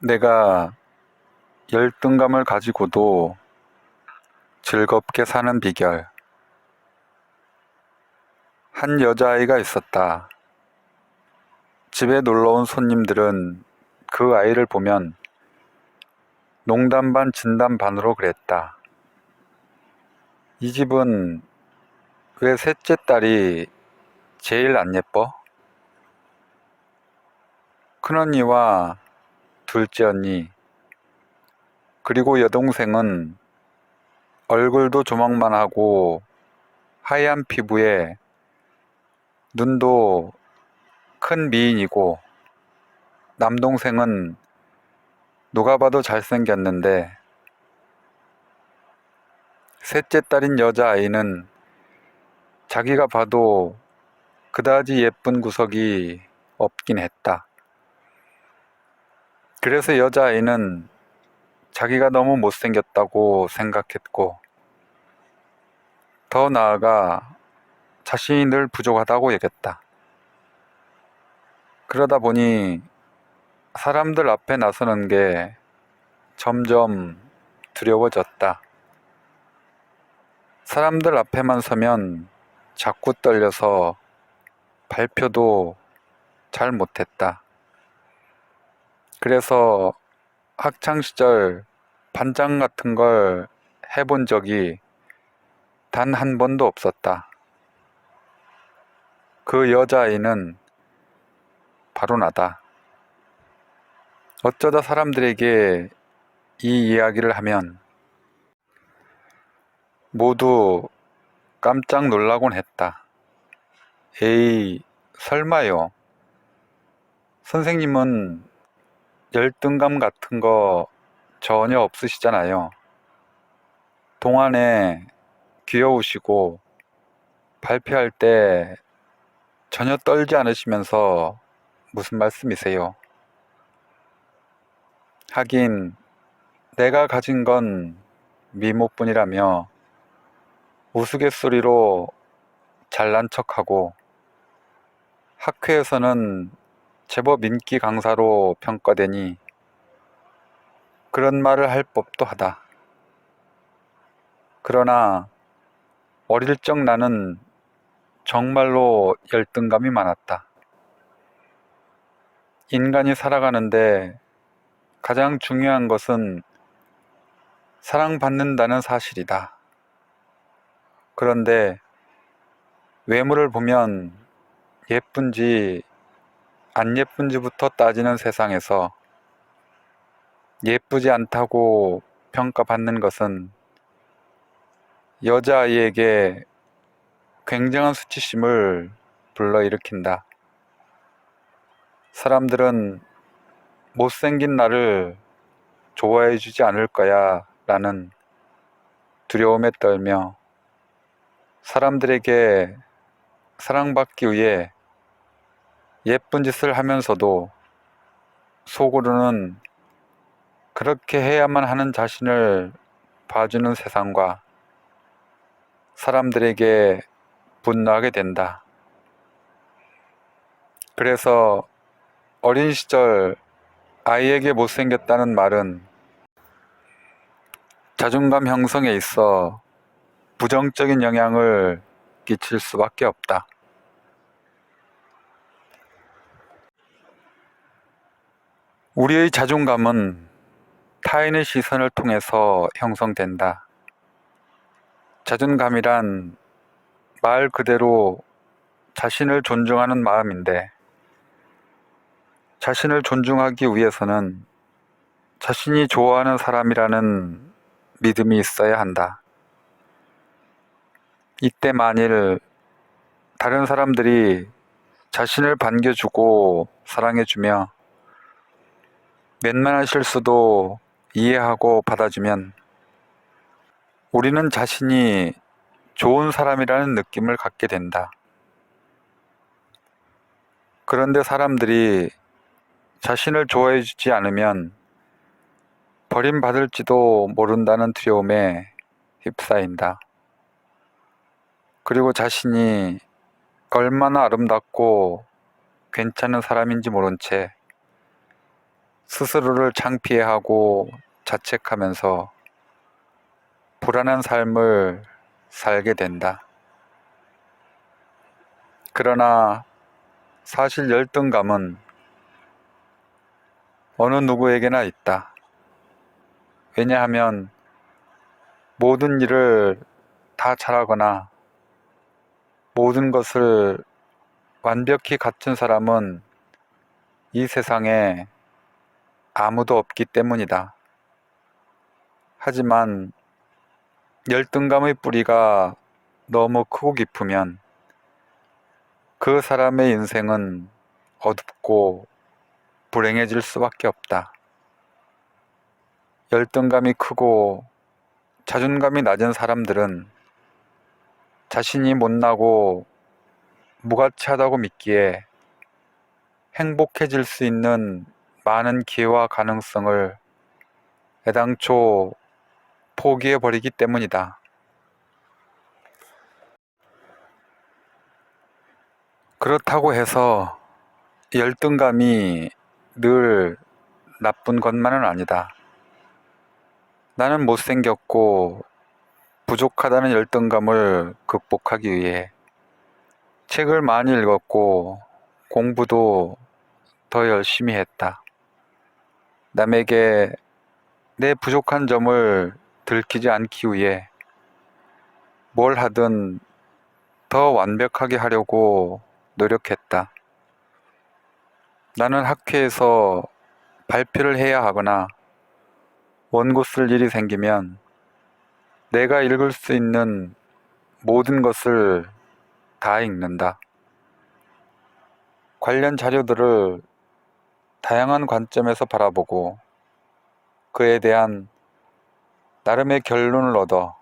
내가 열등감을 가지고도 즐겁게 사는 비결. 한 여자아이가 있었다. 집에 놀러온 손님들은 그 아이를 보면 농담 반 진담 반으로 그랬다. 이 집은 왜 셋째 딸이 제일 안 예뻐? 큰언니와 둘째 언니, 그리고 여동생은 얼굴도 조망만하고 하얀 피부에 눈도 큰 미인이고, 남동생은 누가 봐도 잘생겼는데, 셋째 딸인 여자아이는 자기가 봐도 그다지 예쁜 구석이 없긴 했다. 그래서 여자아이는 자기가 너무 못생겼다고 생각했고, 더 나아가 자신이 늘 부족하다고 여겼다. 그러다 보니 사람들 앞에 나서는 게 점점 두려워졌다. 사람들 앞에만 서면 자꾸 떨려서 발표도 잘 못했다. 그래서 학창시절 반장 같은 걸 해본 적이 단 한 번도 없었다. 그 여자아이는 바로 나다. 어쩌다 사람들에게 이 이야기를 하면 모두 깜짝 놀라곤 했다. 에이, 설마요. 선생님은 열등감 같은 거 전혀 없으시잖아요. 동안에 귀여우시고 발표할 때 전혀 떨지 않으시면서 무슨 말씀이세요? 하긴 내가 가진 건 미모뿐이라며 우스갯소리로 잘난 척하고 학회에서는 제법 인기 강사로 평가되니 그런 말을 할 법도 하다. 그러나 어릴 적 나는 정말로 열등감이 많았다. 인간이 살아가는데 가장 중요한 것은 사랑받는다는 사실이다. 그런데 외모를 보면 예쁜지 안 예쁜지부터 따지는 세상에서 예쁘지 않다고 평가받는 것은 여자아이에게 굉장한 수치심을 불러일으킨다. 사람들은 못생긴 나를 좋아해주지 않을 거야 라는 두려움에 떨며 사람들에게 사랑받기 위해 예쁜 짓을 하면서도 속으로는 그렇게 해야만 하는 자신을 봐주는 세상과 사람들에게 분노하게 된다. 그래서 어린 시절 아이에게 못생겼다는 말은 자존감 형성에 있어 부정적인 영향을 끼칠 수밖에 없다. 우리의 자존감은 타인의 시선을 통해서 형성된다. 자존감이란 말 그대로 자신을 존중하는 마음인데, 자신을 존중하기 위해서는 자신이 좋아하는 사람이라는 믿음이 있어야 한다. 이때 만일 다른 사람들이 자신을 반겨주고 사랑해주며 웬만한 실수도 이해하고 받아주면 우리는 자신이 좋은 사람이라는 느낌을 갖게 된다. 그런데 사람들이 자신을 좋아해주지 않으면 버림받을지도 모른다는 두려움에 휩싸인다. 그리고 자신이 얼마나 아름답고 괜찮은 사람인지 모른 채 스스로를 창피해하고 자책하면서 불안한 삶을 살게 된다. 그러나 사실 열등감은 어느 누구에게나 있다. 왜냐하면 모든 일을 다 잘하거나 모든 것을 완벽히 갖춘 사람은 이 세상에 아무도 없기 때문이다. 하지만 열등감의 뿌리가 너무 크고 깊으면 그 사람의 인생은 어둡고 불행해질 수밖에 없다. 열등감이 크고 자존감이 낮은 사람들은 자신이 못나고 무가치하다고 믿기에 행복해질 수 있는 많은 기회와 가능성을 애당초 포기해버리기 때문이다. 그렇다고 해서 열등감이 늘 나쁜 것만은 아니다. 나는 못생겼고 부족하다는 열등감을 극복하기 위해 책을 많이 읽었고 공부도 더 열심히 했다. 남에게 내 부족한 점을 들키지 않기 위해 뭘 하든 더 완벽하게 하려고 노력했다. 나는 학회에서 발표를 해야 하거나 원고 쓸 일이 생기면 내가 읽을 수 있는 모든 것을 다 읽는다. 관련 자료들을 다양한 관점에서 바라보고 그에 대한 나름의 결론을 얻어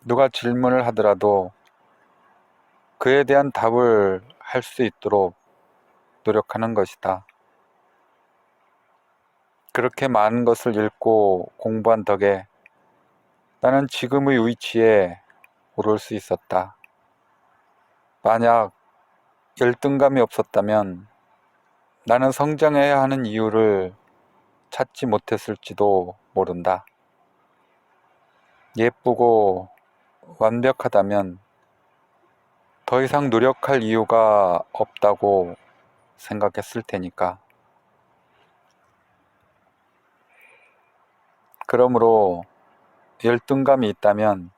누가 질문을 하더라도 그에 대한 답을 할 수 있도록 노력하는 것이다. 그렇게 많은 것을 읽고 공부한 덕에 나는 지금의 위치에 오를 수 있었다. 만약 열등감이 없었다면 나는 성장해야 하는 이유를 찾지 못했을지도 모른다. 예쁘고 완벽하다면 더 이상 노력할 이유가 없다고 생각했을 테니까. 그러므로 열등감이 있다면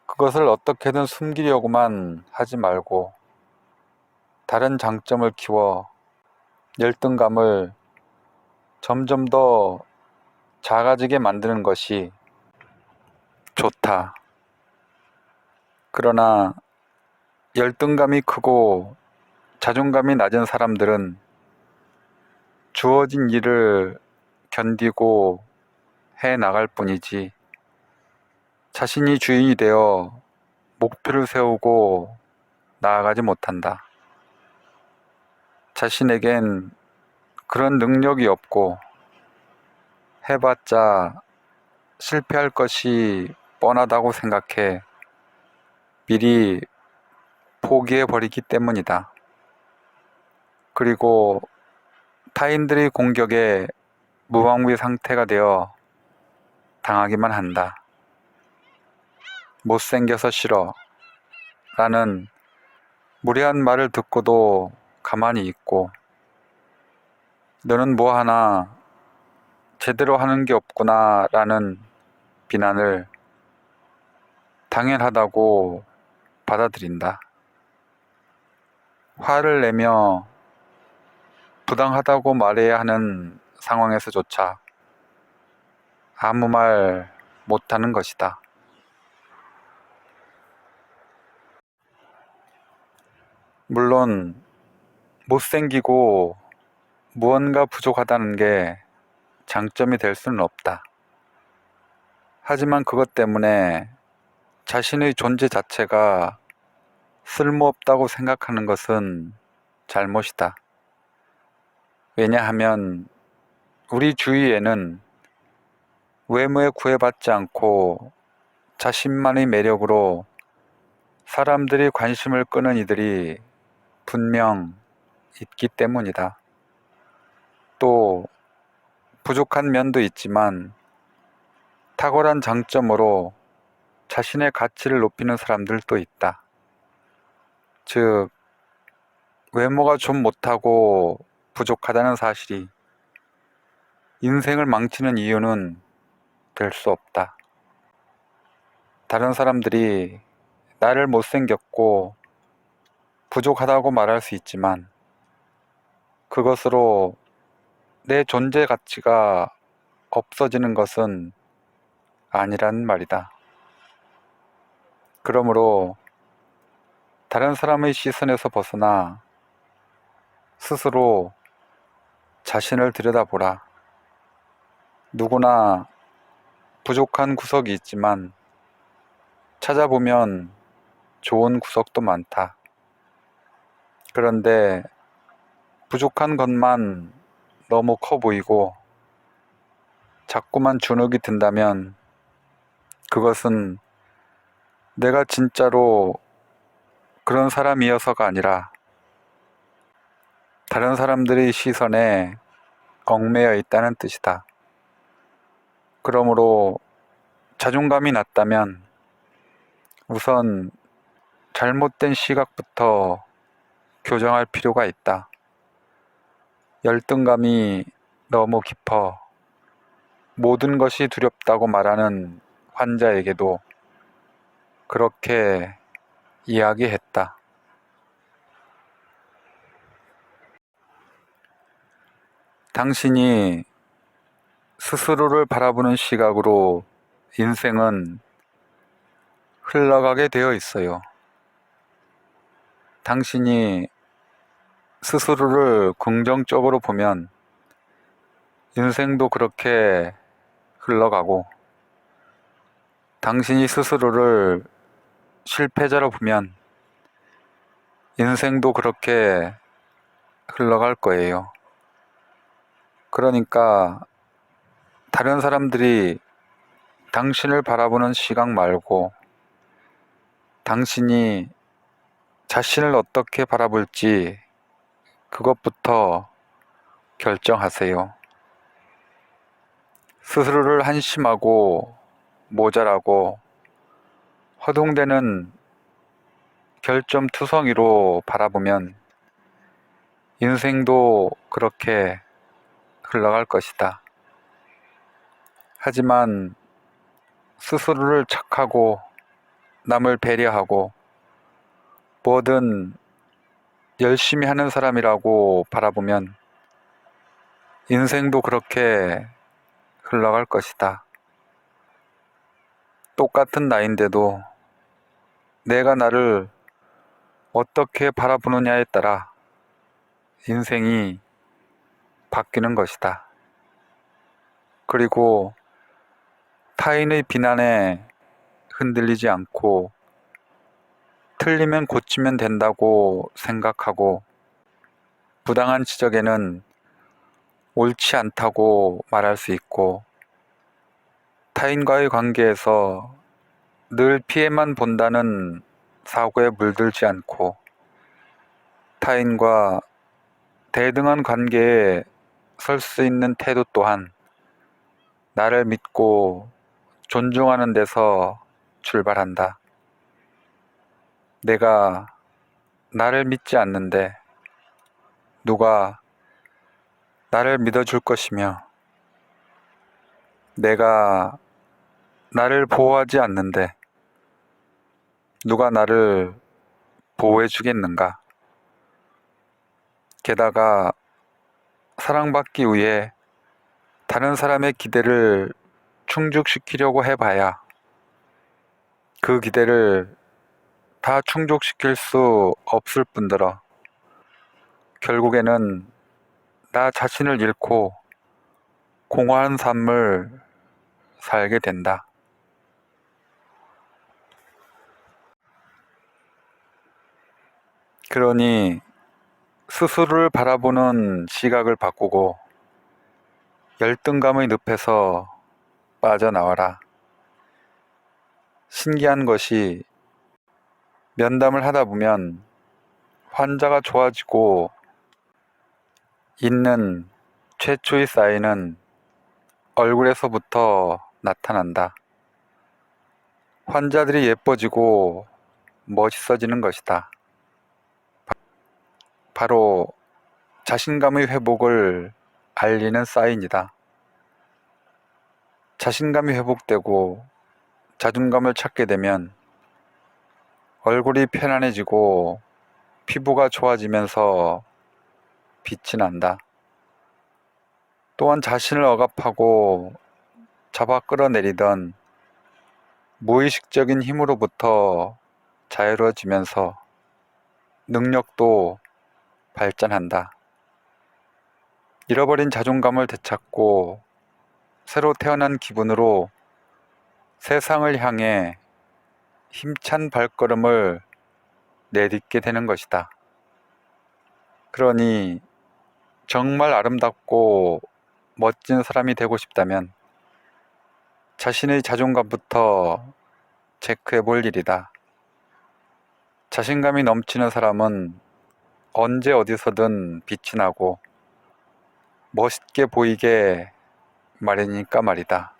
그것을 어떻게든 숨기려고만 하지 말고 다른 장점을 키워 열등감을 점점 더 작아지게 만드는 것이 좋다. 그러나 열등감이 크고 자존감이 낮은 사람들은 주어진 일을 견디고 해 나갈 뿐이지 자신이 주인이 되어 목표를 세우고 나아가지 못한다. 자신에겐 그런 능력이 없고 해봤자 실패할 것이 뻔하다고 생각해 미리 포기해버리기 때문이다. 그리고 타인들의 공격에 무방비 상태가 되어 당하기만 한다. 못생겨서 싫어 라는 무례한 말을 듣고도 가만히 있고 너는 뭐 하나 제대로 하는 게 없구나 라는 비난을 당연하다고 받아들인다. 화를 내며 부당하다고 말해야 하는 상황에서조차 아무 말 못하는 것이다. 물론 못생기고 무언가 부족하다는 게 장점이 될 수는 없다. 하지만 그것 때문에 자신의 존재 자체가 쓸모없다고 생각하는 것은 잘못이다. 왜냐하면 우리 주위에는 외모에 구애받지 않고 자신만의 매력으로 사람들이 관심을 끄는 이들이 분명 있기 때문이다. 또 부족한 면도 있지만 탁월한 장점으로 자신의 가치를 높이는 사람들도 있다. 즉, 외모가 좀 못하고 부족하다는 사실이 인생을 망치는 이유는 될 수 없다. 다른 사람들이 나를 못생겼고 부족하다고 말할 수 있지만 그것으로 내 존재 가치가 없어지는 것은 아니란 말이다. 그러므로 다른 사람의 시선에서 벗어나 스스로 자신을 들여다보라. 누구나 부족한 구석이 있지만 찾아보면 좋은 구석도 많다. 그런데 부족한 것만 너무 커 보이고 자꾸만 주눅이 든다면 그것은 내가 진짜로 그런 사람이어서가 아니라 다른 사람들의 시선에 얽매여 있다는 뜻이다. 그러므로 자존감이 낮다면 우선 잘못된 시각부터 교정할 필요가 있다. 열등감이 너무 깊어 모든 것이 두렵다고 말하는 환자에게도 그렇게 이야기했다. 당신이 스스로를 바라보는 시각으로 인생은 흘러가게 되어 있어요. 당신이 스스로를 긍정적으로 보면 인생도 그렇게 흘러가고, 당신이 스스로를 실패자로 보면 인생도 그렇게 흘러갈 거예요. 그러니까 다른 사람들이 당신을 바라보는 시각 말고 당신이 자신을 어떻게 바라볼지 그것부터 결정하세요. 스스로를 한심하고 모자라고 허둥대는 결점투성이로 바라보면 인생도 그렇게 흘러갈 것이다. 하지만 스스로를 착하고 남을 배려하고 뭐든 열심히 하는 사람이라고 바라보면 인생도 그렇게 흘러갈 것이다. 똑같은 나이인데도 내가 나를 어떻게 바라보느냐에 따라 인생이 바뀌는 것이다. 그리고 타인의 비난에 흔들리지 않고 틀리면 고치면 된다고 생각하고 부당한 지적에는 옳지 않다고 말할 수 있고 타인과의 관계에서 늘 피해만 본다는 사고에 물들지 않고 타인과 대등한 관계에 설 수 있는 태도 또한 나를 믿고 존중하는 데서 출발한다. 내가 나를 믿지 않는데 누가 나를 믿어줄 것이며 내가 나를 보호하지 않는데 누가 나를 보호해 주겠는가? 게다가 사랑받기 위해 다른 사람의 기대를 충족시키려고 해봐야 그 기대를 다 충족시킬 수 없을 뿐더러 결국에는 나 자신을 잃고 공허한 삶을 살게 된다. 그러니 스스로를 바라보는 시각을 바꾸고 열등감의 늪에서 빠져나와라. 신기한 것이 면담을 하다 보면 환자가 좋아지고 있는 최초의 사인은 얼굴에서부터 나타난다. 환자들이 예뻐지고 멋있어지는 것이다. 바로 자신감의 회복을 알리는 사인이다. 자신감이 회복되고 자존감을 찾게 되면 얼굴이 편안해지고 피부가 좋아지면서 빛이 난다. 또한 자신을 억압하고 잡아 끌어내리던 무의식적인 힘으로부터 자유로워지면서 능력도 발전한다. 잃어버린 자존감을 되찾고 새로 태어난 기분으로 세상을 향해 힘찬 발걸음을 내딛게 되는 것이다. 그러니 정말 아름답고 멋진 사람이 되고 싶다면 자신의 자존감부터 체크해 볼 일이다. 자신감이 넘치는 사람은 언제 어디서든 빛이 나고 멋있게 보이게 마련이니까 말이다.